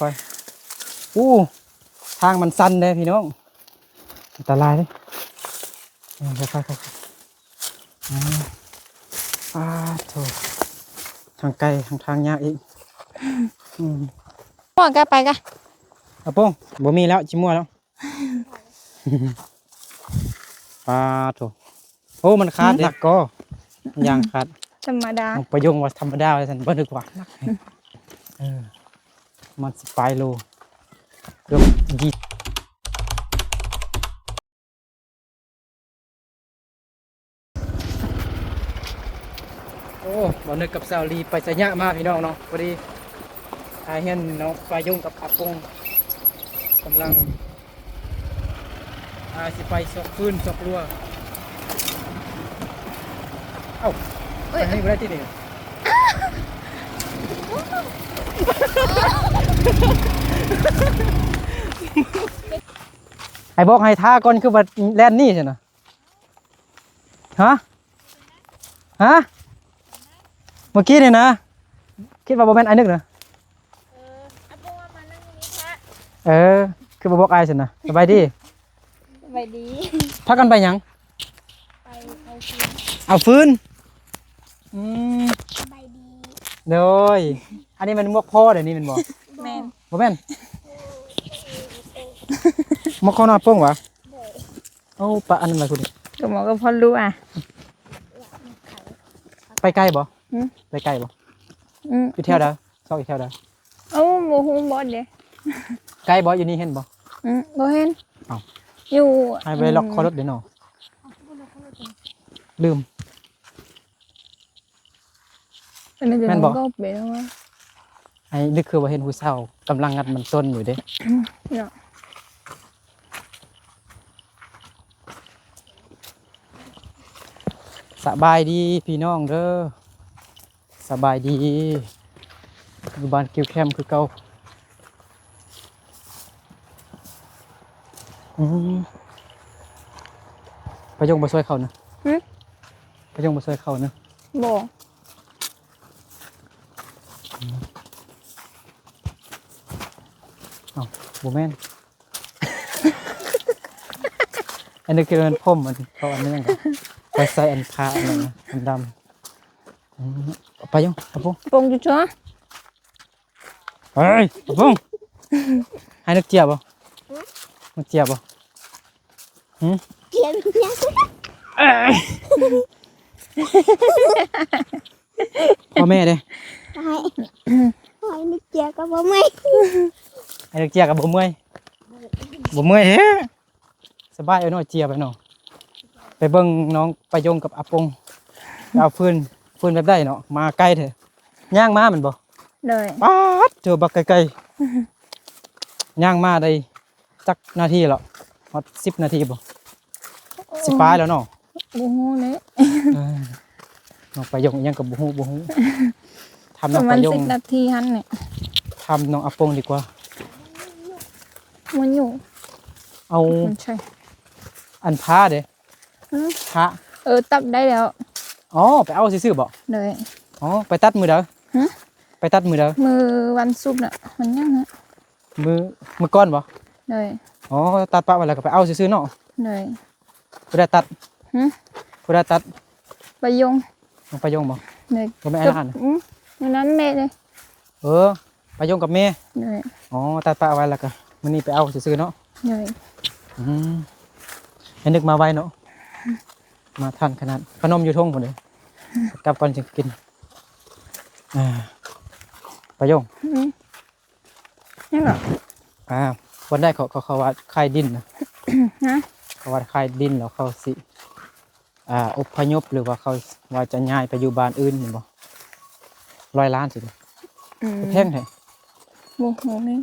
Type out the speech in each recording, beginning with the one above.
ค่อยอู้ทางมันสั้นเลยพี่น้องอันตรายเลยค่อยโถทางไกลทางยากอีกมั่วกันไปกันอาโป้งบ่มีแล้วจิมัวแล้วโถโอ้มันขาดหนักก็ยางขาดธรรมดาประยงว่าธรรมดาเลยสันบ่นึกว่ามันสิบปลายโลเกือบ20โอ้บ่นึกกับสาวลีไปสะยะมากพี่น้องเนาะพอดีเห็นน้องประยงกับอาโป้งกำลังสิไปสอกฟืนสอกรัวเอ้าไปให้บ่ได้ที่นี่ไอ้บอกให้ท่าก่อนคือว่าแล่นนี่ใช่ไหมฮะเมื่อกี้เนี่ยนะคิดว่าบ่แม่นไอ้นึกนะคือบ่บอกไอ้ใช่ไหมสบายดีไปดี พักกันไปยังไปเอาฟืนไปดีโดยอันนี้มันมวกพ่อเดี๋ยวนี้มันบอกแม่นบ่แม่นมวกข้าวหน้าโป้งวะเอาปะอันนั้นอะไรคุณดิก็หมอก็พอรู้อ่ะไปไกลบ่ไปไกลบ่อยู่แถวใดซอกอีกแถวใดเอ้าโมโหบอสเด้ไกลบ่อยู่นี่เห็นบ่บ่เห็นอ้าวอยู่ให้ไปล็อกคอรถเดี๋ยวหนอลืมแม่นบ่ก็เบลว่าไอ้นึกคือว่าเห็นผู้สาวกำลังงัดมันต้นอยู่เด้เนาะสบายดีพี่น้องเด้อสบายดีอยู่บ้านกิวแคมคือเก่าประยงบ่ช่วยเขานะประยงบ่ช่วยเขานะบ่บ่แม่นอันนี้คือมันพ่มมันเขาอันนี้ยังไปใส่อันพาอะไรนะดำไปยังปุ๊งปงจุ๊จ้ะเฮ้ยปุ๊งให้นึกเจียบบ่นึกเจียบบ่เจียบพ่อแม่เด้ให้นึกเจียกับบ่เมื่อยให้นึกเจียกับบ่เมื่อยเฮ้สบายเอาหน่อยเจียบไปหน่อยไปเบิ่งน้องประยงกับอาปงเอาฟืนแบบได้เนาะมาใกล้เถอะย่างมามันบ่เลยป๊าดเจอบักไกลๆย่างมาได้จักนาทีแล้วฮอด10 นาทีบ่สิปลายแล้วเนาะบ่ฮู้เลยน้องประยงยังกับบ่ฮู้ทำน้องประมา ป ณ ระยง10 นาทีหั่นนี่ทำน้องอาปงดีกว่ามันอยู่เอาใช่อันผ้าเด้ผ้าตับได้แล้วอ๋อไปเอาซื่อๆบ่เลยอ๋อไปตัดมือเด้อไปตัดมือเด้อมือวันศุกร์น่ะมันยังฮะมือก้อนบ่เลยอ๋อตัดปะไว้แล้วก็ไปเอาซื่อๆเนาะเลยผู้ได้ตัดผู้ได้ตัดประยงน้องประยงบ่เลยบ่แม่ร้านนั้นแม่เลยประยงกับแม่เลยอ๋อตัดปะไว้แล้วก็มื้อนี้ไปเอาซื่อๆเนาะเลยให้นึกมาไว้เนาะมาทันขนาดขนมอยู่ทุ่งพุ่นเด้กลับก่อนจะกินประยงนี่เหรอวันได้เขาว่าคายดินนะฮะเขาว่าคายดินแล้วเขาสิอพยพหรือว่าเขาว่าจะย้ายไปอยู่บ้านอื่นเห็นบ่100 ล้านสิแพงแท้โอ้โหนี่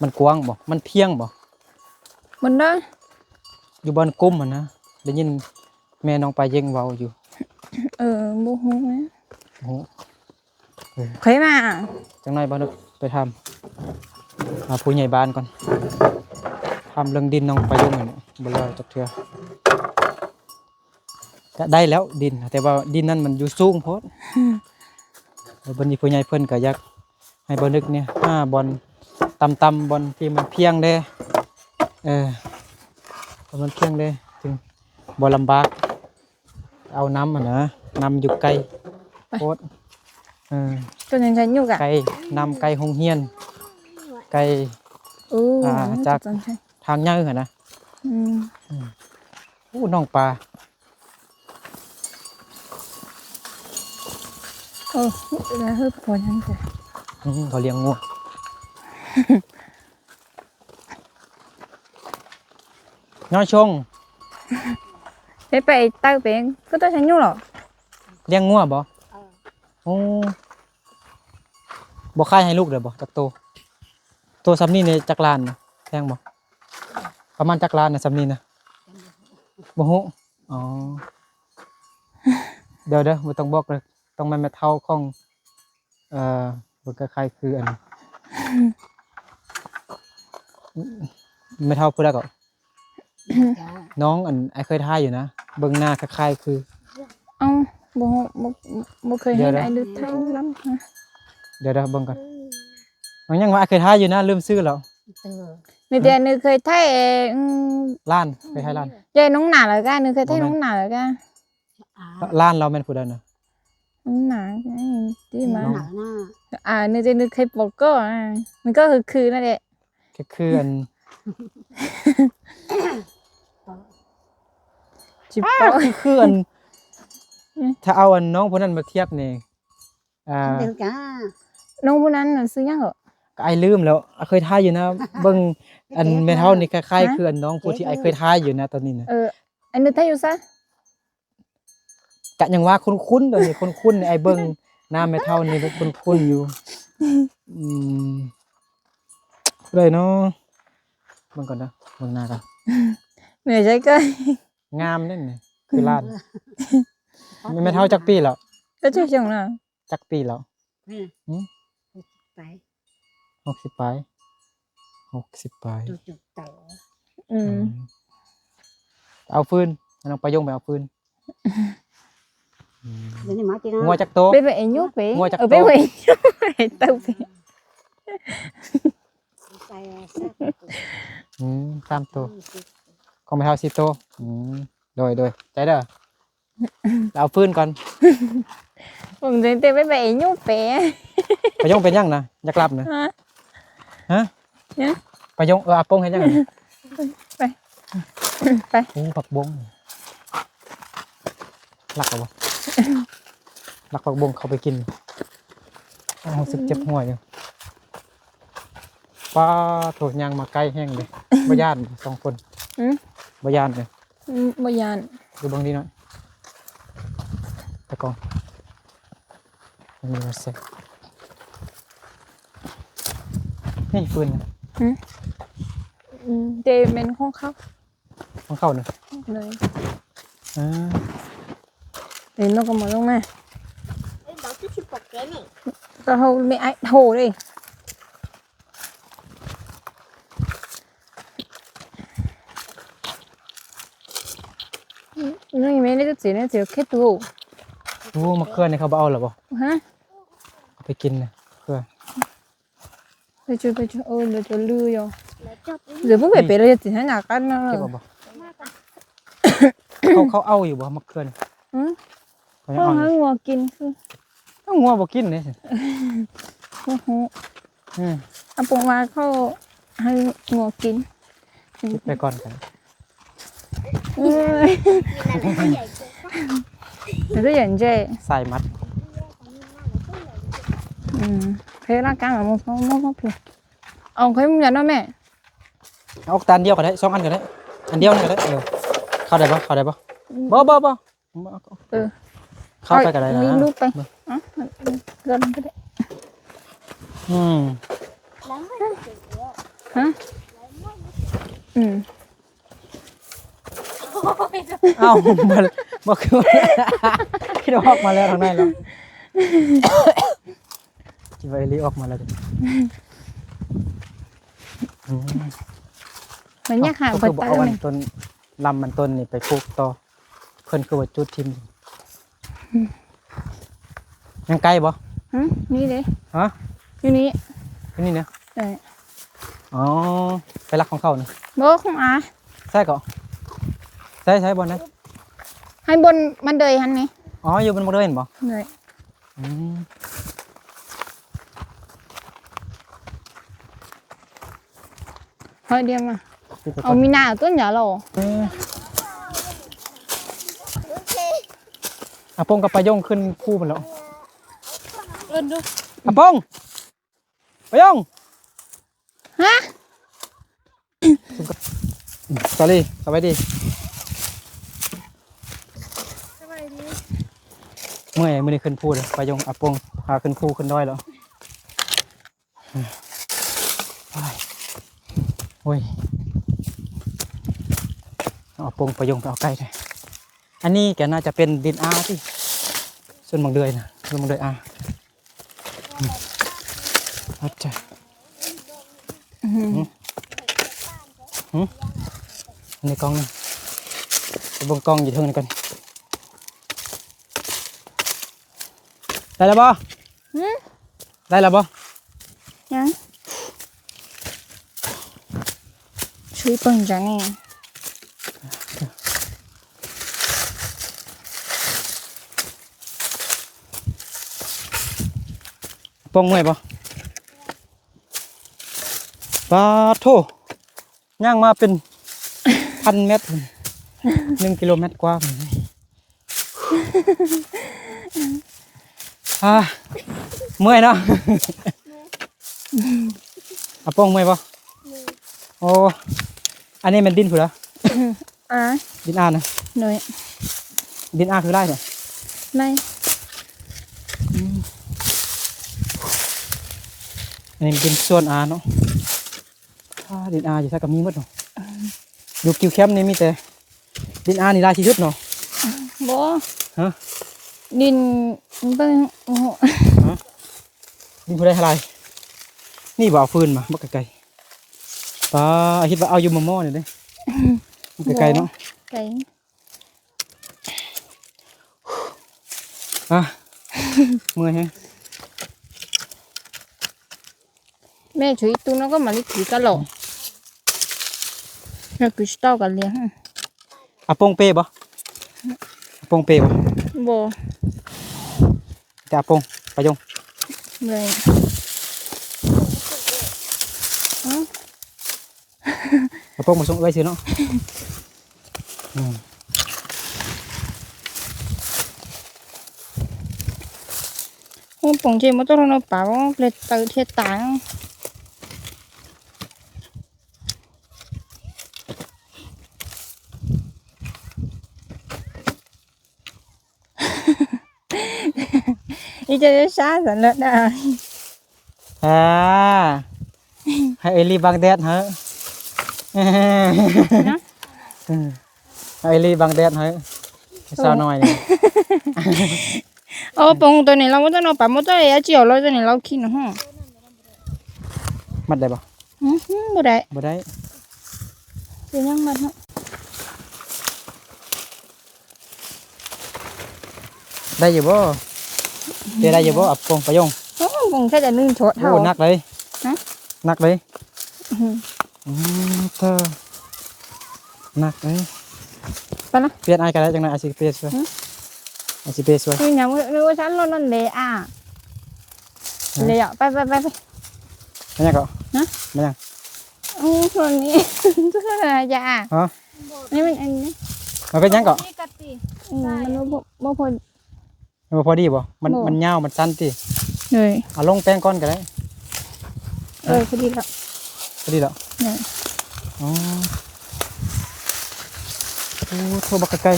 มันกว้างบ่มันเพียงบ่มันได้อยู่บ้านกุ้มอ่ะนะได้ยินแม่น้องไปเย็งเว้าอยู่โอ้โหนะโอ้เคยมาจังหน่อยบ่นึกไปทำผู้ใหญ่บ้านก่อนทำเรื่องดินน้องไปยุ่งเนี่ยบ่แล้วจักเทื่อก็ได้แล้วดินแต่ว่าดินนั้นมันอยู่สูงโพดแล้วบัดนี้ผู้ใหญ่เพิ่นก็อยากให้บ่นึกเนี่ย5 บอล ตำบนที่มันเพียงเด้มันเพียงเด้ถึงบ่ลำบากเอาน้ำนะน้ำอยู่ไกลโคตรตัวยังใช้อยู่กะไกลน้ำไกลหงเฮียนไกลจากทางย่างนะน้องปลาแล้วเฮ้ยพอยังไงเขาเลี้ยงงูน้อยชงไปตั้งเป็นก็ต้องใช้ยุ่งหรอเลี้ยงงูบ่โอ้บ่ค่ายให้ลูกเด้อบ่จักโตซ้ำนี่ในจักรลานนะแพงบ่ประมาณจักรลานนะซ้ำนี่นะบ่ฮู้อ๋อเดี๋ยวบ่ต้องบอกเลยต้องแม่เฒ่าของบ่คล้ายๆคืออันไม่เฒ่าพูดได้ก็น้องอันไอ้เคยถ่ายอยู่นะเบิ่งหน้าคล้ายๆคือบ่เคยเห็นไอ้ดูเท่าล้ำเดี๋ยวเบิ่งก่อนน้องยังว่าเคยถ่ายอยู่นะลืมซื้อแล้วในเดือนนึงเคยถ่ายล้านเคยถ่ายล้านยายน้องหนาแล้วกันนึงเคยถ่ายน้องหนาแล้วกันล้านเราแม่นผู้ใดนะน้องหนาที่มานึกจะนึกเคยบอกก็มันก็คือนั่นแหละคืออันจิบคืออันถ้าเอาอันน้องคนนั้นมาเทียบนี่น้องคนนั้นซื้อยังเหรอไอ้ลืมแล้วเคยทายอยู่นะเบิ่งอันเมทัลนี่คล้ายๆคืออันน้องผู้ที่ไอ้เคยทายอยู่นะตอนนี้นะอันนึกทายอยู่ซะกะยังว่าคุ้นๆตอนนี้คุ้นๆไอ้เบิ่งหน้าเมทัลนี่คุ้นๆอยู่เลยเนาะเบิ่งก่อนนะเบิ่งหน้ากันเหนื่อยใจเกินงามนั่นนี่คือล้านไม่เท่าจักปีแล้วก็ช่วยจังนะจักปีแล้ว60 ปลายเอาฟืนน้องประยงไปเอาฟืนงัวจักโตไปเอ็นยุไปไปเอ็นยุไปเต้าไป3 ตัวของไม่เท่า4 ตัวโดยใจเด้อเอาฟืนก่อนผมจะเต้ไปเอ็นยุไปประยงเป็นยังนะอยากรับนะฮะประยงอาปงเห็นยังไปผักบงหลักเอาหลักผักบงเขาไปกินรู้สึกเจ็บหัวอยู่ป้าโถยางมาใกล้แห้งเลยบ่ย่าน2 คนบ่ย่านเลยบ่ย่านดูบางทีหน่อยตะกองมีมาเสร็จนี่ฟืนเดเมนของเขาเนี่ยเลยเดี๋ยวnó còn mở luôn nè tao hô mẹ ai hồ đi nó mấy cái gì nó chỉ kết thúc มะเขือเนี่ยเขาเอาหรอบ่ฮะเอาไปกินนะเขือไปช่วยเดี๋ยวจะลืออยู่เดี๋ยวพวกไปเลยสิให้หนักกันเนาะเขาเอาอยู่บ่มะเขือเขาให้งัวกินคือต้องงัวบ่กินเนี่ยโอ้โหเอาปงมาเขาให้งัวกินไปก่อนกันnó rất dần dê ใส่มัดthế là căng ở một phía ông thấy không nhận đâu mẹ เอาตานเดียวก็ได้2 อันก็ได้อันเดียวนี่ก็ได้เข้าได้บ่บ่เข้าไปก็ได้นะลูกไปgầnก็ได้ฮะเอ้าบ่คือคิดออกมาแล้วทางไหนแล้วคิดว่าลีออกมาแล้วมันยากหาเพิ่นเอาอันต้นลำมันต้นนี่ไปปลูกต่อเพิ่นคือว่าจุดทิ่มยังไกลบ่นี่เด้ฮะอยู่นี่นี่นะ อ๋อไปรักของเขานะ บ่ของอา ใช่ก่อใช่บนนะ ให้บนมันเดยหันนี่ อ๋ออยู่บนบ่ได้เห็นบ่ เลย อืม เฮ้ยเดียวมาเอามีหน้าต้นหยาหรอ อาปงกับปลายงขึ้นคู่มันแล้ว เอิ้นดู อาปงปลายง ฮะ สวัสดีสบายดีเมื่อยมือนี้ขึ้นพูดเลยปลายงอาปงพาขึ้นคู่ขึ้นด้อยแล้วโอ้ยเอาปงปลายงไปเอาใกล้เลยอันนี้แกน่าจะเป็นดินอาที่ส่วนบางเดือยนะส่วนบางเดือยอาอัดจ้ะในกล้องนี่บงกล้องอยู่เท่านั้นกันได้แล้วบ่ได้แล้วบ่ ยังช่วยเปิ่งจังนี่ ปองเมื่อยบ่ปาโถย่างมาเป็น 1,000 เมตร 1 กิโลเมตรกว่าเมื่อยเนาะอาปองเมื่อยบ่โอ้อันนี้มันดินผู้ละ ดินอานะ เลย ดินอาคือได้เนี่ย ไม่ อันนี้มันเป็นส่วนอาเนาะดินอาอยู่ท่ากับมีหมดเนาะอยู่กิวแคมป์นี่มีแต่ดินอานี่ลายชีวิตเนาะ บ่ ฮะ ดินมันเป็นโอ้โห ดินผู้ใดอะไรนี่บ่เอาฟืนมาบ่ไกลๆป้าคิดว่าเอาอยู่หม้อนี่เด้ไกลๆเนาะ ไก่ เมื่อยแฮง แม่ช่วยตู้น้องก็มาลิขิตกันหรอเราคือสตอกันเลี้ยง อาปงเป้บ่อาปงเป้บ่ บ่ แต่อาปงปะยง เลยอ๋อ อาปงมาส่งไว้ซื้อเนาะ ผมปงเจมันต้องเอาป่าว่าเลยเตอเทียตางอีจะช้าสันเลยนะ ให้เอลี่บังแดดฮะ นะ ให้เอลี่บังแดดฮะสาวน้อยนี่ โอ้ปงตัวนี้เราไม่ต้องเอาป่าไม่ต้องเอาเจียวเราตัวนี้เราขี้หนูห้อง มัดได้บ่ บ่ได้ บ่ได้ เดี๋ยวยังมาฮะ ได้อยู่บ่เดี๋ยวได้อยู่บ่อาปงปะยง โอ้ปงแค่จะนึ่งโฉดเท่า โอ้หนักเลย ฮะ หนักเลยเธอหนักเลย ไปนะ เปลี่ยนไอ้กันได้จังไงอาชีพเปลี่ยนสวยอาชีพเปลี่ยนสวย คืออย่างนึกว่าฉันรถนั่นเลยเลยอ่ะไป ไม่ยังก็ ฮะ ไม่ยัง โอ้คนนี้ทุกคนอะไรจ้ะ ฮะ นี่มันอันนี้ มันเป็นยังก็ มันบ่พอ มันพอดีบ่มัน บ่ มันยาวมันสั้นติ เลย เอาลงแป้งก้อนก็ได้ พอดีแล้ว พอดีแล้ว เนี่ย อ๋อโอ้โทรบักไกล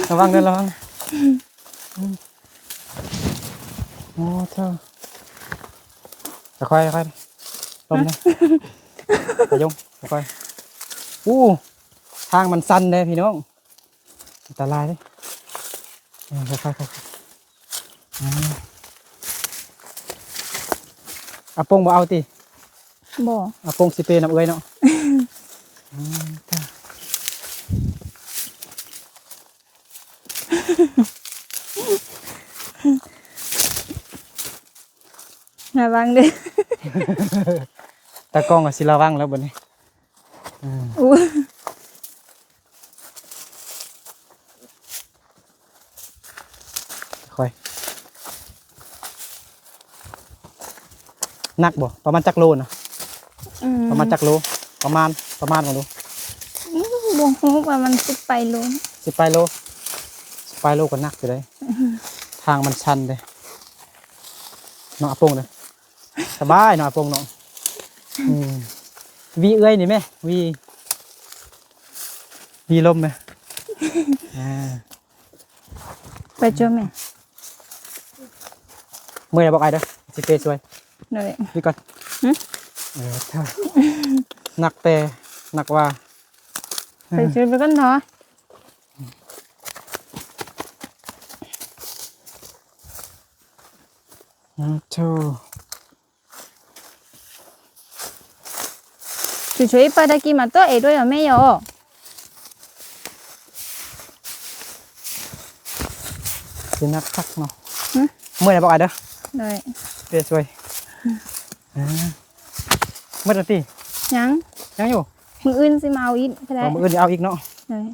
ระวังเด้อระวังโอ้เธอค่อยๆลมนะไปยงค่อยๆอู้ทางมันสั้นเลยพี่น้องอันตรายเลยค่อยๆอาปงบ่เอาติ บ่ อาปงสิเปน้ำเอ้ยเนาะ ระวังเด้อ ตากล้องก็สิระวังแล้วบัดนี้อืม อู้ ค่อยหนักบ่ประมาณจักโลนะประมาณจักโลประมาณบ่รู้ บ่ฮู้ว่ามันสิไปโลน 10ปลายโล10ปลายโลก็หนักอยู่เลยทางมันชันเลยเนาะอาปงเลยสบายเนาะอาปงเนาะอืมวีเอ้ยนี่แม่วีลมไหมอ่า ไปจอแม่ เมื่อยแล้วบอกไอ้เด้อสิเปสวย เลย นี่ก่อน หึ เท่าหนักแต่หนักว่า ไปจอไปกันเนาะ โธ่ ช่วยๆไปได้กี่มาตัวเอด้วยแม่ยอ สิหนักคักเนาะเมื่อยแล้วบอกไอ้เด้อ เลย เปสวยเมื่อตี ยัง ยังอยู่ มืออื่นสิมาเอาอีกก็ได้ มื้ออื่นเอาอีกเนาะ เลย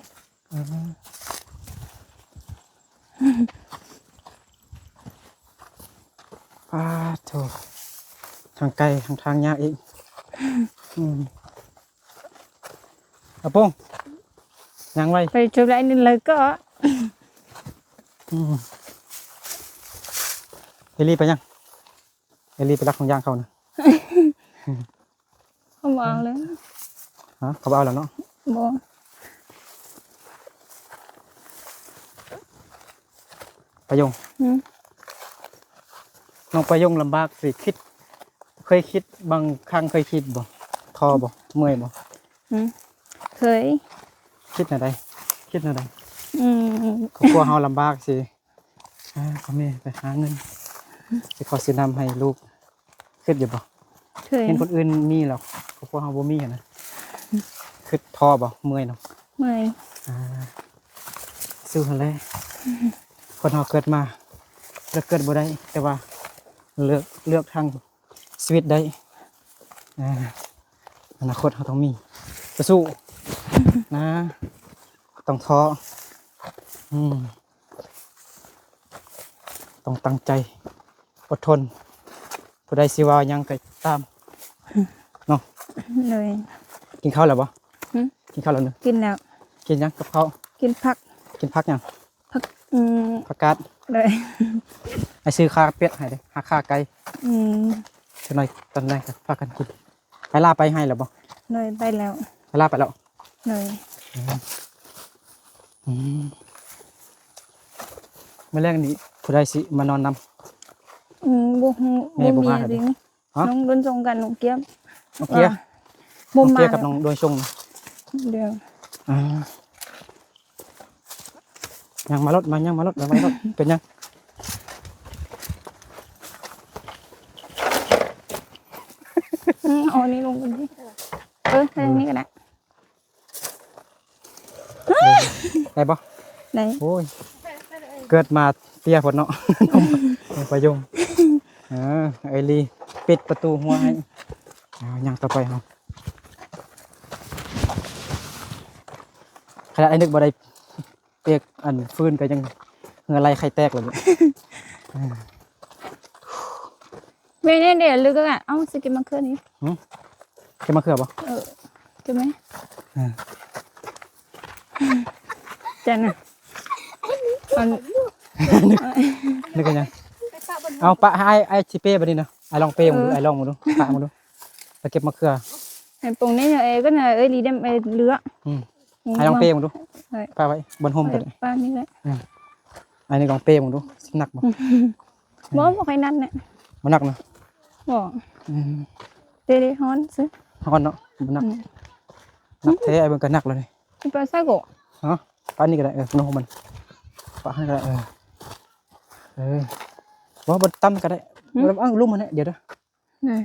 ป้าโธ่ทางไกลทางยากอีกอาปงยังไว้ ไปจอได้นี่เลยก็ เอลี่ไปยังเอลี่ไปรักของย่างเขานะ เขาบ่เอาเลย ฮะเขาไปเอาแล้วเนาะ บ่ ไปยงน้องไปยงลำบากสิเคยคิดบางครั้งเคยคิดบ่ท้อบ่เมื่อยบ่ เคย คิดหน่อยใดคิดหน่อยใด อืม ครอบครัวเฮาลำบากสิพ่อแม่ไปหาเงินสิขอซื้อนำให้ลูกคิดอยู่บ่ เคย เห็นคนอื่นมีแล้วครอบครัวเฮาบ่มีอะนะคิดท้อบ่เมื่อยเนาะ เมื่อย สู้กันเลยคนเราเกิดมาเลือกเกิดบ่ได้ แต่ว่าเลือกทางชีวิตได้อนาคตเราต้องมีจะสู้นะต้องท้อต้องตั้งใจอดทนผู้ใดสิว่าหยังก็ตามเนาะ เลย กินข้าวแล้วบ่ หึ กินข้าวแล้วเนึง กินแล้ว กินหยังกับข้าว กินผัก กินผักหยัง อืม ผักกาด เลย ไอ้ซื้อข้าเป็ดให้เด้หาข้าไก่ อืม เท่าน้อยตอนแรกก็พากันกินไปลาไปให้แล้วบ่ เลยไปแล้ว ไปลาไปแล้ว เลย เมื่อแรกนี้ผู้ใดสิมานอนนำ บ่ฮู้ แม่บ่ บ่มี มาให้ดิ จริง ฮะ น้องโดนส่งกันน้องเกียบ น้องเกียร์ บ่ น้อง มา เกียร์กับน้องโดยชง เดี๋ยว ยังมารถมายังมารถเป็นยัง เอาอันนี้ลงกันดิทางนี้ก็ได้ ได้บ่ ไหน โอ้ยเกิดมาเตี้ยพอดเนาะ น้องประยงไอรีปิดประตูหัวให้ยังต่อไปเฮาขณะไอ้นึกบ่ได้เปียกอันฟื้นก็ยังเหงื่อไหลไข่แตกเลย แม่เนี่ยเดี๋ยวลึกก็อ่ะเอ้าสิกินมะเขือนี้ จะมาเขือบ่ กินไหม อ่า จันน่ะอัน นึกกันยังเอาปะให้ไอ้ชิเป้บัดนี้นะไอ้ลองเป้มึงดูไอ้ลองมึงดูปะมึงดูไปเก็บมะเขือ ไอ้ปงนี้เนี่ยก็น่ะลีเดมเลือ ไอ้ลองเป้มึงดู ใช่ ปะไว้บนโฮมกัน ป้านี่แหละ ไอ้นี่ลองเป้มึงดูสิหนักบ่ บ่ค่อยนั่นเนี่ย มันหนักนะ บ่เตะฮ้อนซื้อ ฮ้อนเนาะมันหนักหนักแท้ไอ้เบิ่งก็หนักเลย ไปซะโก ฮะปะนี่ก็ได้บนโฮมมันปะให้ก็ได้ว่าบนตั้มก็ได้ลุ่มมันเนี่ยเดี๋ยวเด้อ นี่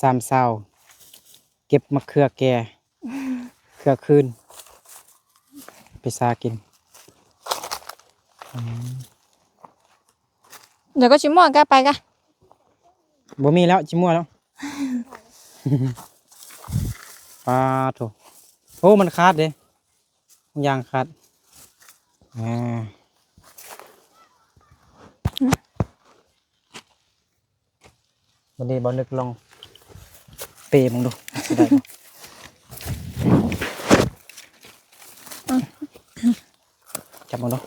สามเศร้าเก็บมะเขือแก่เขือคืนไปซากิน เดี๋ยวก็ชิมหม้อกันไปกัน บ่มีแล้วจิมัวแล้ว ปลาโถโอ้มันขาดเด้ยางขาดวันนี้บ่นึกลองเปย์มึงดูสิได้บ่จับมึงดู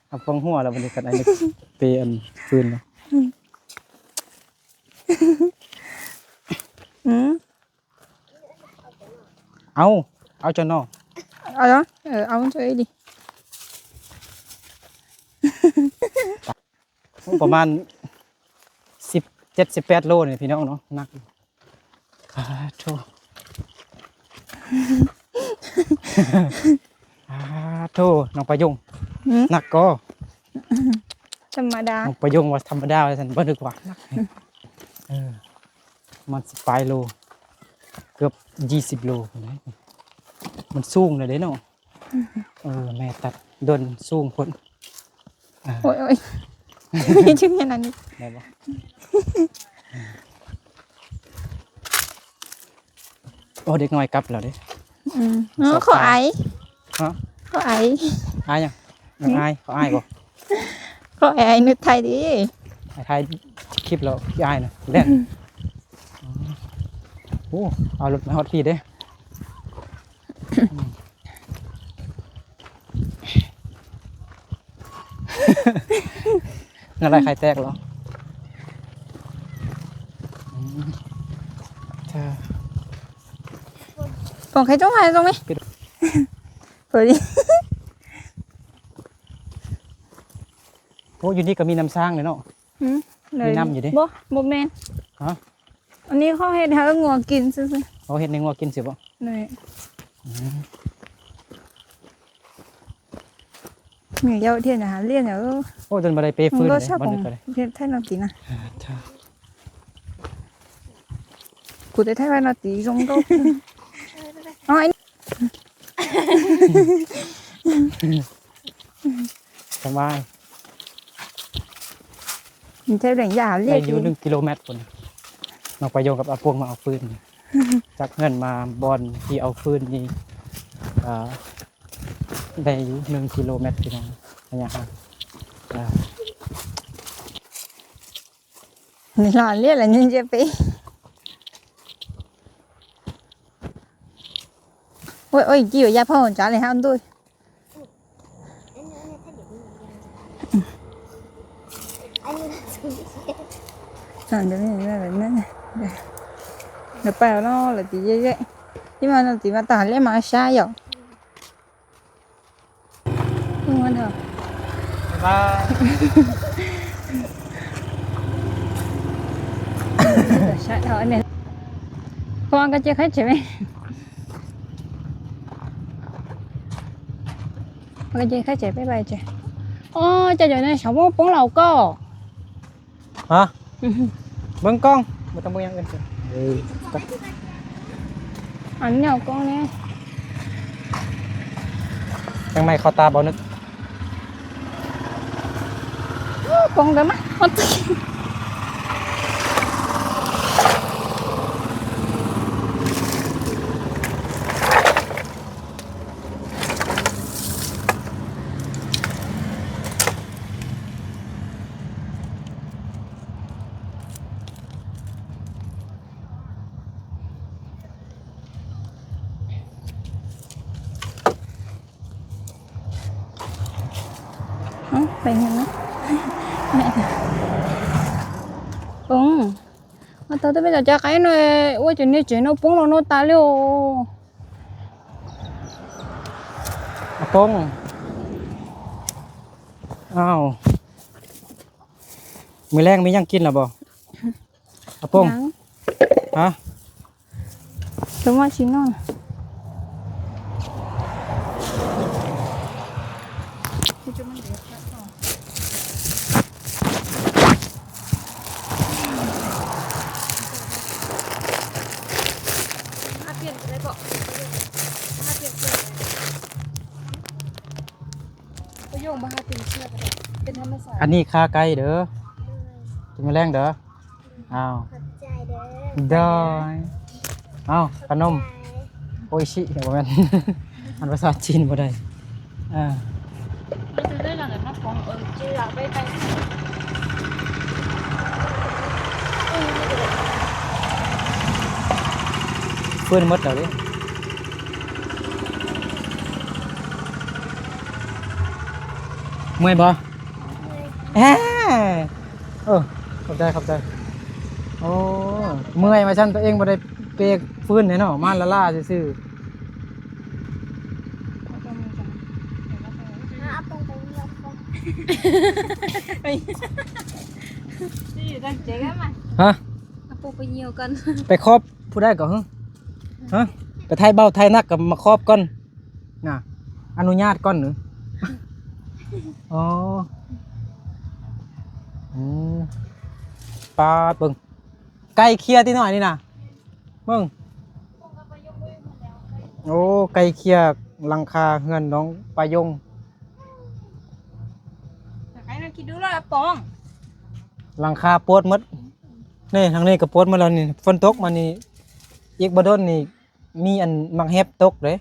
เอาฟองหัวแล้ววันนี้กันไอ้นึกเปย์อันฟืนเนาะ เอาจนเนาะ เอาเนาะเอาช่วยดิ ประมาณ17-18 โลนี่พี่น้องเนาะหนักโธ่ โธ่น้องประยงหนักก็ ธรรมดา น้องประยงว่าธรรมดาว่าซั่นบ่นึกว่าหนักมัน18 โลเกือบ20 โลพุ่นนะมันสูงเลยเด้เนาะแม่ตัดดนสูงพุ่น โอ้ยชื่อแค่นั้น ได้บ่โอ้เด็กน้อยกลับแล้วเด้ เขาไอ ฮะ เขาไอ อายยังอายเขาอายบ่ เขาไอนึกไทยดิ ไอ้ไทยคลิปแล้วพี่อายน่ะเล่นโอ้เอารถมาฮอดพี่เด้อะไรใครแตกเหรอcòn cái chỗ này không ấy rồi đi โอ้อยู่นี่ก็มีน้ำสร้างเลยเนาะ มีน้ำอยู่ดิ bố một men ฮะ อันนี้เขาเห็ดให้งัวกินซื่อ เขาเห็นในงัวกินสิบ่ ๆนี่มีเยอะเที่ยนอาหารเลี้ยงเดี๋ยว โอ้จนบ่ได้เปฟื้น ก็ เลย ชอบ บ่ ของ นึกก็เลย เที่ยนไทยเราตีนะกูจะไทยเราตีตรงก็อ๋อไอ้ สบาย mình theo đánh giả ได้ เรียก อยู่1 กิโลเมตรพุ่นน้องไปโยงกับอาปวงมาเอาฟืนจากเงินมาบอนที่เอาฟืนนี่ได้อยู่1 กิโลเมตรพี่น้องระยะห่าง mình lò liếc là nhân chế phí ôi ôi chị ở gia phong trả lại ham tôi làm cho mình là nó nó bèo nó là chỉ vậy nhưng mà nó chỉ mà tả lấy mà sai rồi không ăn hả บ๊ายบาย sai rồi này con ăn cái chưa hết chị mày cái chưa hết chị bye bye chị ô cho giờ này sống bún lẩu cơ ฮะเบิ่งกล้องบ่ต้องเบิ่งหยังอื่นสิไป ảnh nhau con nè ยังไม่เข้าตาบ่นึก con cái mắt mất ไปเห็นไหมmẹ Bông tao tới bây giờ cha cái này ôi chuyện này chuyện nó bông là nó ta liêu อาปงอ้าวมื้อแรงมีหยังกินล่ะบ่อาปง Nắng. ฮะ Đúng rồi chín rồi โยงบ่ฮาเป็นเชือกเป็นธรรมศาสตร์ อันนี้คาไก่เด้อกินมื้อแรงเด้ออ้าว ขอบใจเด้อ เด้ออ้าวขนมโออิชิบ่แม่น มันภาษาจีนบ่ได้อ่า มันจะได้หลังจากนั้นของจีอยากไปเพิ่นหมดแล้วเด้เมื่อยบ่แอะขอบใจขอบใจโอ้เมื่อยมาซั่นตัวเองบ่ได้เปกฟื้นแน่เนาะมาละล่าซื่อ เอาปงไปเยี่ยมกัน นี่ตั้งใจกันมา ๆฮะ เอาปูไปเหี่ยวกัน ไปครอบผู้ได้ก่อนฮะไปไทยเบ้าไทยนักกับมาครอบก่อนน่ะอนุญาตก่อนหรืออ๋ออืมปลาเบิ่งไก่เคลียร์ที่หน่อยนี่นะเบิ่งโอ้ไก่เคลียร์หลังคาเฮือนน้องปลายง ใครนั่งคิดดูแล้วปอง หลังคาโปดหมดนี่ทางนี้ก็โปดหมาแล้วนี่ฝนตกมานี่อีกบ่โดนนี่มีอันมักแฮบตกเลย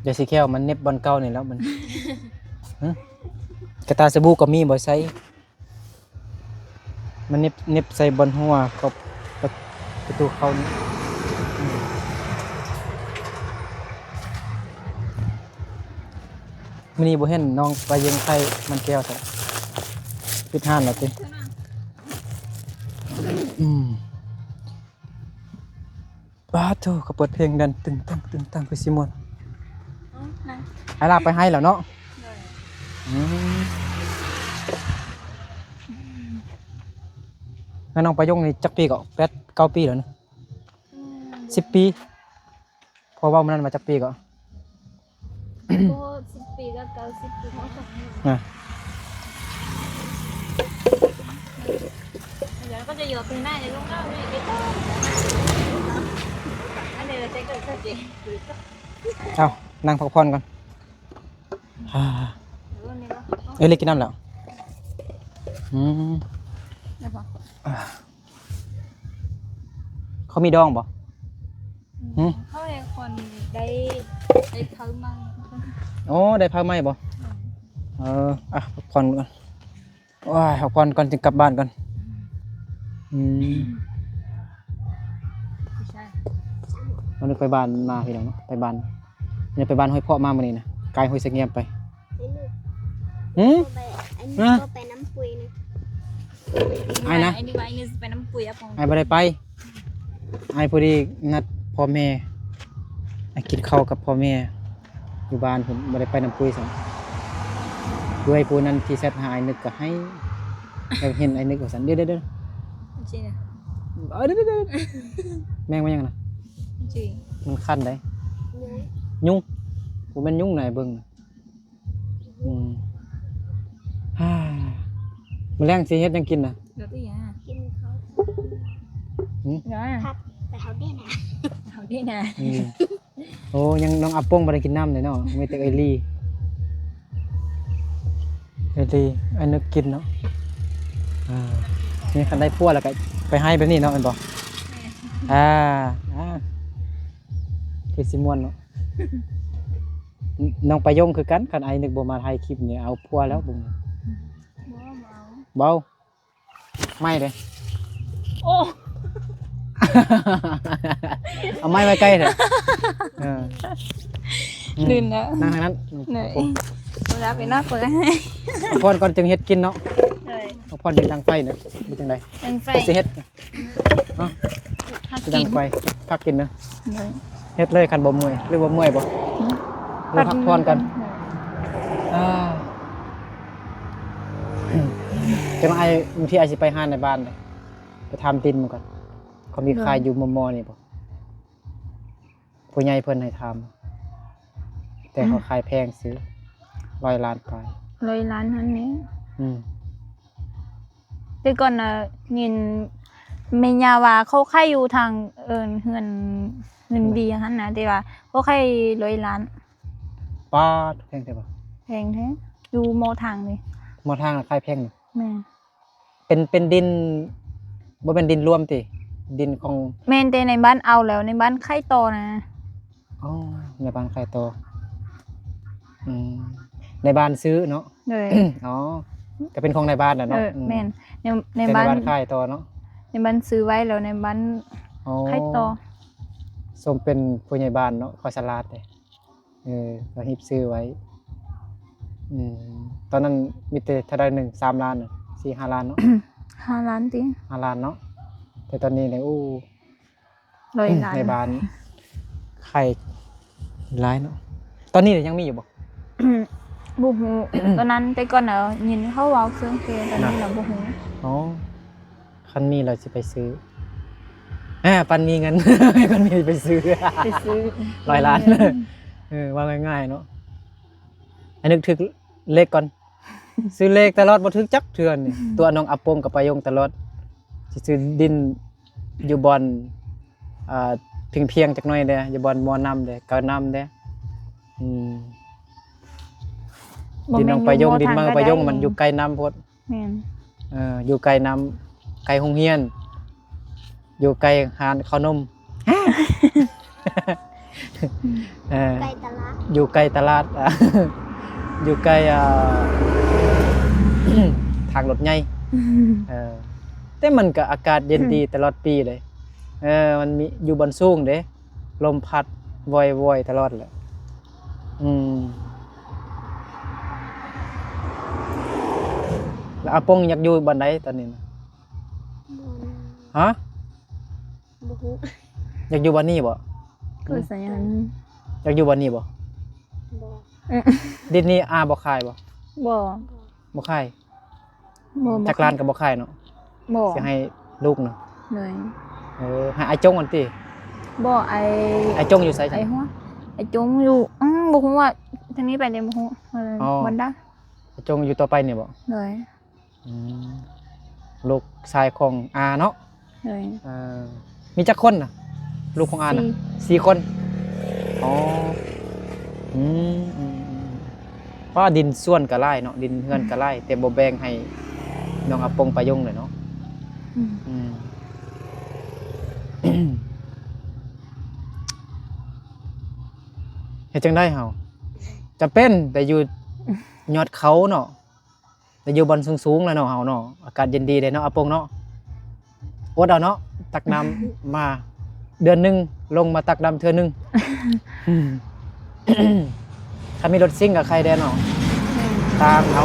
เดี๋ยวสิแค่มันเน็บบอลเก่านี่แล้วมัน กระตาสบู่ก็มีบ่ใส่มันเน็บใส่บนหัวกับประตูเขานี่มื้อนี้บ่เห็นน้องไปยังไข่มันแก้วซะปิดห้านแล้วติบ้าโธ่ก็เปิดเพลงดันตึงตังไปสิมวนให้ลาไปให้แล้วเนาะแล้วน้องประยงนี่จักปีก็8-9 ปีแล้วนะ10 ปีพอเว้ามันนั้นมาจักปีก็ ก็10 ปีก็90 ปีเขาส่งเดี๋ยวก็จะอยู่ปีหน้าจะลงแล้วนี่ก็อันนี้เราจะเกิดขึ้นจริง เอานั่งพักผ่อนก่อนเอ้ยเล็กกินน้ำแล้วเขามีดองบ่ เขาให้คนได้เพิ่มมั่ง โอ้ได้พักไหมบ่พักผ่อนก่อนว้ายพักผ่อนก่อนจึงกลับบ้านก่อนใช่ วันนี้ไปบ้านมาพี่น้องเนาะไปบ้านเนี่ยไปบ้านห้อยพ่อมามื้อนี้นะไกลห้อยเสงี่ยมไปไอ้ลูกไปอันนี้ก็ไปน้ำปุยนะ ไอ้นะ ไอ้นี่ว่าไอ้นี่ไปน้ำปุ๋ยอะปอง ไอ้บ่ได้ไปไอ้พอดีนัดพ่อแม่ไอ้กินข้าวกับพ่อแม่อยู่บ้านผมบ่ได้ไปน้ำปุยซั่นด้วยผู้นั้นที่แซดหาไอ้นึกก็ให้แล้วเห็นไอ้นึกว่าซั่นเด้อจริงนะ เด้อแม่งมันยังน่ะ จริง มันคันได้ เนื้อ ยุงผมเป็นยุงไหนเบิ่งมื้อแรงสิเฮ็ดหยังกินน่ะ เดี๋ยวตัวอย่าง กินเขา เดี๋ยว พักแต่เขาได้นะ เขาดีนะ โอ้ยังน้องอาปงบ่ได้กินน้ำเลยเนาะมีแต่เอลี่ไอ้นึกกินเนาะนี่คันได้พัวแล้วก็ไปให้แบบนี้เนาะแม่นบ่คือสิม่วนเนาะน้องประยงคือกันคันไอ้นึกบ่มาถ่ายคลิปนี่เอาพัวแล้วบึงเบาไม่เด้ โอ้ เอาไม้ไว้ใกล้เถอะลื่นแล้ว นั่งทางนั้น เหนื่อยเวลาไปนักเลย พอนก่อนจึงเฮ็ดกินเนาะพอนจึงดังไฟเนาะเป็นจังได๋ เป็นไฟ สิเฮ็ดเนาะ พัก สิ กิ ดั น งไฟพักกินเนาะเฮ็ดเลยคันบ่เมื่อยหรือว่าเมื่อยบ่หรือพักผ่อนกันจังไอ้บางทีอาจสิไปหาในบ้านเลยไปทำตินมันก่อนเขามีขายอยู่มอนี่บ่ผู้ใหญ่เพิ่นให้ทำแต่เขาขายแพงซื้อ100 ล้านไป 100 ล้านนั้นนี้ อืม แต่ก่อนน่ะยินเมญาว่าเขาค่ายอยู่ทางเฮือน เงินดีหั่นนะแต่ว่าบ่ใคร100 ล้าน ป้าดแพงแต่บ่ แพงแท้อยู่หมอทางนี่ มอทางน่ะขายแพงนี่ แม่ เป็นดินบ่เป็นดินรวมติดินของ แม่นแต่ในบ้านเอาแล้วในบ้านใครต่อนะ อ๋อในบ้านขายต่ออืมในบ้านซื้อเนาะ เลย อ๋อก็เป็นของในบ้านน่ะ เอ เนาะ อแม่นใน แต่ใน บ้าน บ้านขายต่อเนาะ ในบ้านซื้อไว้แล้วในบ้าน อ๋อ ใครต่อ สมเป็นผู้ใหญ่บ้านเนาะคอยสลาดเลยก็ฮิบซื้อไว้ตอนนั้นมีแต่เท่าใดหนึ่ง3 ล้าน4-5 ล้านเนาะ 5 ล้านติ 5 ล้านเนาะแต่ตอนนี้เนี่ย100 ล้าน ในบ้านไข่ร้ายเนาะตอนนี้เนี่ยยังมีอยู่บ่ บ่ฮู้ตอนนั้นแต่ก่อนน่ะยินเขาเว้าเรื่องเพตอนนี้น่ะบ่ฮู้ อ๋อคันมีเราจะไปซื้อปันมีเงิน ปันมีไปซื้อ ไปซื้อ 100 ล้านว่าง่ายๆเนาะอันนึกถึงเลขก่อน ซื้อเลขตลอดบ่ถึกจักเทื่อนี่ตัวน้องอาปงกับปายงตลอดสิซื้อดินอยู่บอนเพียงๆจักหน่อยเด้อยู่บอนมอน้ำเด้เกาน้ำเด้ดินน้องปายงดินมังปายงมันอยู่ไกลน้ำโพด แม่น อยู่ไกลน้ำไกลโรงเรียนอยู่ไกลหานขนม ไก่ตลาด อยู่ไกลตลาด อยู่ไกลทางรถใหญ่แต่มันก็อากาศเย็นดีตลอดปีเลยมันมีอยู่บนสูงเด้ลมพัดวอยๆตลอดเลยแล้วอาปงอยากอยู่บันไดตอนนี้นะฮะ บ่ฮู้ อยากอยู่บันนี้บ่ คือสัญญาณ อยากอยู่บันนี้บ่ บ่ ดินนี้บ่ขายบ่ บ่ บ่ขาย บ่ จักรานก็บ่ขายเนาะ บ่ สิให้ลูกเนาะ เลย ให้ไอ้จงก่อนติ บ่ไอ้จงอยู่ไส ไอ้หัวไอ้จงอยู่บ่ฮู้ว่าทางนี้ไปได้บ่ฮู้บ่ได้ ไอ้จงอยู่ต่อไปนี่บ่ เลย ลูกชายของอาเนาะ เลย มีจักคนน่ะลูกของอาน่ะ4 คนอ๋อเพราะดินส่วนก็หลายเนาะดินเฮือนก็หลายแต่บ่แบ่งให้น้องอาปงปายงเลยเนาะเฮ็ดจังได้เฮาจะเป็นแต่อยู่ยอดเขาเนาะแต่อยู่บนสูงๆแล้วเนาะเฮาเนาะอากาศเย็นดีเลยเนาะอาปงเนาะอดเอาเนาะตักน้ำมาเดือนหนึงลงมาตักน้ำเทื่อนึงถ้ามีรถซิ่งกับใครแดนเนาะตางเอา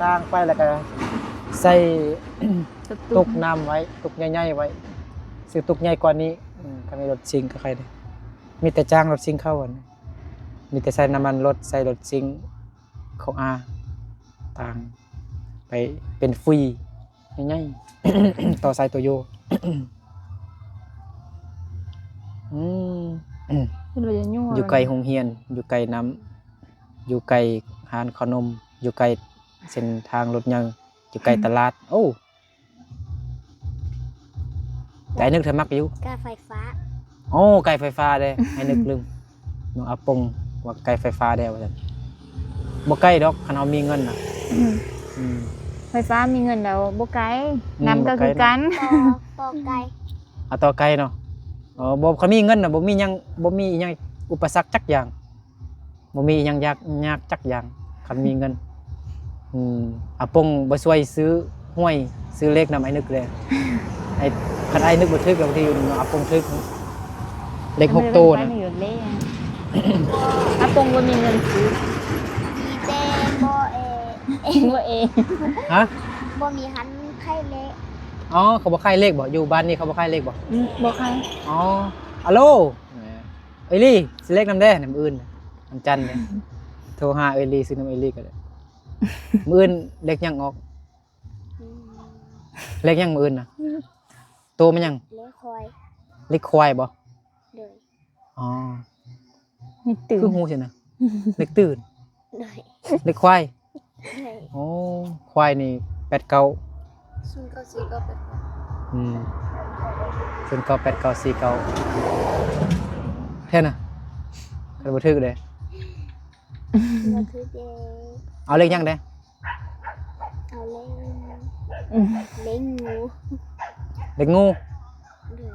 ตางไปแล้วก็ใส่ตุกน้ำไว้ตุกใหญ่ๆไว้ซื้อตุกใหญ่กว่านี้ถ้ามีรถซิ่งกับใครได้มีแต่จ้างรถซิ่งเข้าวันมีแต่ใส่น้ำมันรถใส่รถซิ่งของอาต่างไปเป็นฟรีง่ายๆ ต่อสายตัวโยอยู่ไกลโรงเรียนอยู่ไกลน้ำอยู่ไกลหานขนมอยู่ไกลเส้นทางรถยังอยู่ไกลตลาดโอ้แต่นึกเธอมักอยู่ กาไฟฟ้า โอ้ไกลไฟฟ้าเด้ให้นึกลืมน้องอาปงว่าไกลไฟฟ้าได้ว่าซั่นบ่ไกลดอกคันเฮามีเงินน่ะไฟฟ้ามีเงินแล้วบ่ไกลน้ำก็คือกัน ต่อไก่ เอาต่อไกลเนาะบ่คันมีเงินน่ะบ่มีหยังอุปสรรคจักอย่างบ่มีหยังยากจักอย่างคันมีเงินอาปงบ่ช่วยซื้อห้วยซื้อเลขนำไอ้นึกเลยไอ้คันไอ้นึกบ่ถึกบางทีอาปงถึกเลข6ตัวนะ อาปงบ่มีเงินซื้อ มีแต่บ่ บ่เอง ฮะ บ่มีหันไข่เละ อ๋อเขาบ่ขายเลขบ่อยู่บ้านนี่เขาบ่ขายเลขบ่ บ่ใคร อ๋อฮัลโหลเอลี่สิเลขนำแด้นำอื่นนำจันเด้โทรหาเอลี่ซื้อนำเอลี่ก็ได้มื้ออื่นเลขยังออกเลขยังมื้ออื่นน่ะโตมันยัง เละคอย เลขควายบ่ เลย อ๋อ นี่ตื่น คือฮู้ซินะเลขตื่น เลย เลขควาย เลย โอ้ควายนี่89 ซุนก็สิก็เป็น 098949แท่น่ะคันบ่ถึกเด้ มาคือเด็ก เอาเลขยังเด้ เอาเล่น อืม เล่นงู เลขงู เลย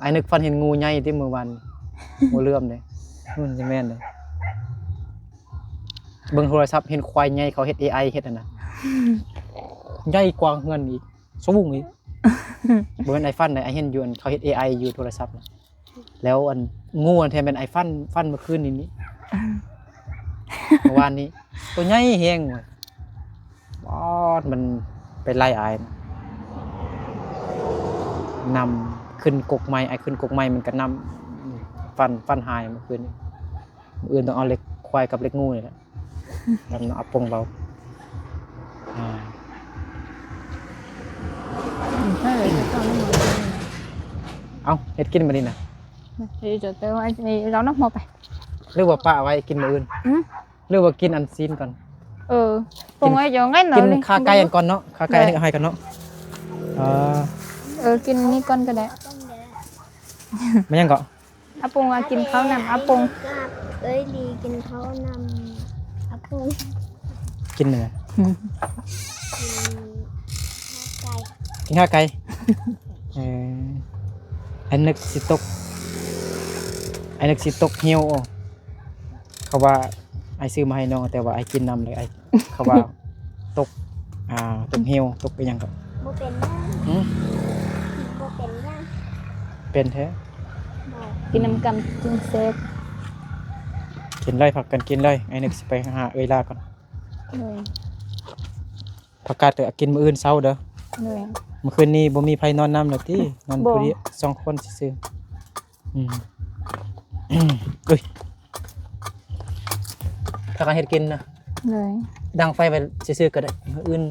ไอ้นึกฝันเห็นงูใหญ่ที่มื้อวานงูเหลื่อมเด้นู่นสิแม่นเด้เบิ่งโทรศัพท์เห็นควายใหญ่เขาเฮ็ด AI เฮ็ดอันน่ะใหญ่กว่าเฮือนอีกสูงอีกบ่แม่นไอ้ฟันได้ไอ้เห็นอยู่อันเขาเฮ็ด AI อยู่โทรศัพท์น่ะแล้วอันงูอันแท้เป็นไอ้ฟันเมื่อคืนนี้เมื่อวานนี้ตัวใหญ่แฮงว่ะบอดมันไปไล่อายนะนำขึ้นกกไม้ไอ้ขึ้นกกไม้มันก็นำฟันหายเมื่อคืนนี้มื้ออื่นต้องเอาเหล็กควายกับเหล็กงูนี่แหละลำเนาะเอาปงเบา ใช่เลยจะต้องมา เอาเฮ็ดกินมานี่นะ thì cho tôi ai thì đó nó một này หรือว่าป้าเอาไว้กินมื้ออื่น ừ หรือว่ากินอันซีนก่อน cùng ai cho ngay กิน nữa đi ขาไก่กันก่อนเนาะขาไก่นี่ก็ให้กันเนาะkinh đi con cái đấy มันยังเกาะ áp bông ai kinh khao nằm áp bông กับเอ้ยลีกินเขานำอาปุง กินเนื้อ กินไก่ กินข้าวไก่อันนึกสิตกเหี่ยวออกเขาว่าไอ้ซื้อมาให้น้องแต่ว่าไอ้กินนำเลยไอ้เขาว่าตกตกเหี่ยวตกไปยังกับ บ่เป็นย่าง หืม บ่เป็นย่าง เป็นแท้ บอก kinh nằm cầm trên xe กินเลยผักกันกินเลยไอ้นึกสิไปหาเอ้ยลาก่อน rồi ผักกาดเตอะกินมื้ออื่นเช้าเด้อ rồi เมื่อคืนนี้บ่มีไผนอนนำแล้วตินอนผู้เดียว2คนซื่อๆเอ้ยถ้ากันเฮ็ดกินนะ rồi ดังไฟไปซื่อๆก็ได้มื้ออื่น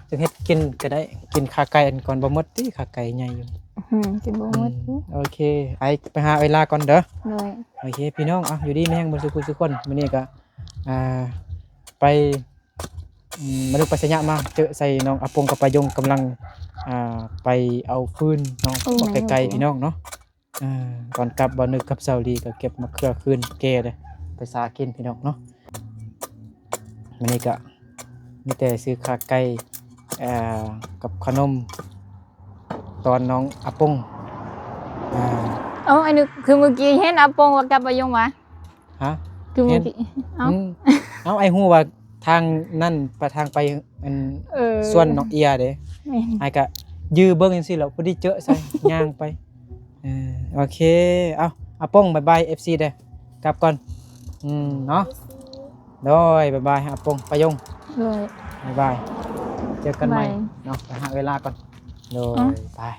จึงเฮ็ดกินก็ได้กินขาไก่อันก่อนบ่หมดติขาไก่ใหญ่อยู่ kinh bông mất โอเคไอไปหาเวลาก่อนเด้อ rồi โอเคพี่น้องอยู่ดีแม่งบ่สุขสุขคนมื้อนี้ก็ไปมาดูปัสยะมาเจอใส่น้องอาปงกับปายงกำลังไปเอาฟืนน้องออกไกลๆพี่น้องเนาะก่อนกลับบ่นึกกับเซาลีก็เก็บมะเขือคืนแก่เลยไปสากินพี่น้องเนาะมื้อนี้ก็มีแต่ซื้อขาไก่กับขนมตอนน้องอาปงanh đượcคือเมื่อกี้เห็นอาปงกับกับยงวะ ฮะ คือเมื่อกี้ เอาไอ้ฮู้ว่าทางนั่นไปทางไปอันส่วนน้องเอียเด้ไอ้ก็ยื้อเบิ่งจังซี่แหล้วพอดีเจอใส่ย่างไปโอเคเอาอาปงบ๊ายบาย FC เด้อกลับก่อนเนาะโดยบ๊ายบายอาปงปายง rồi บ๊ายบายเจอกันใหม่ Bye. เนาะไปหาเวลาก่อนโดยบาย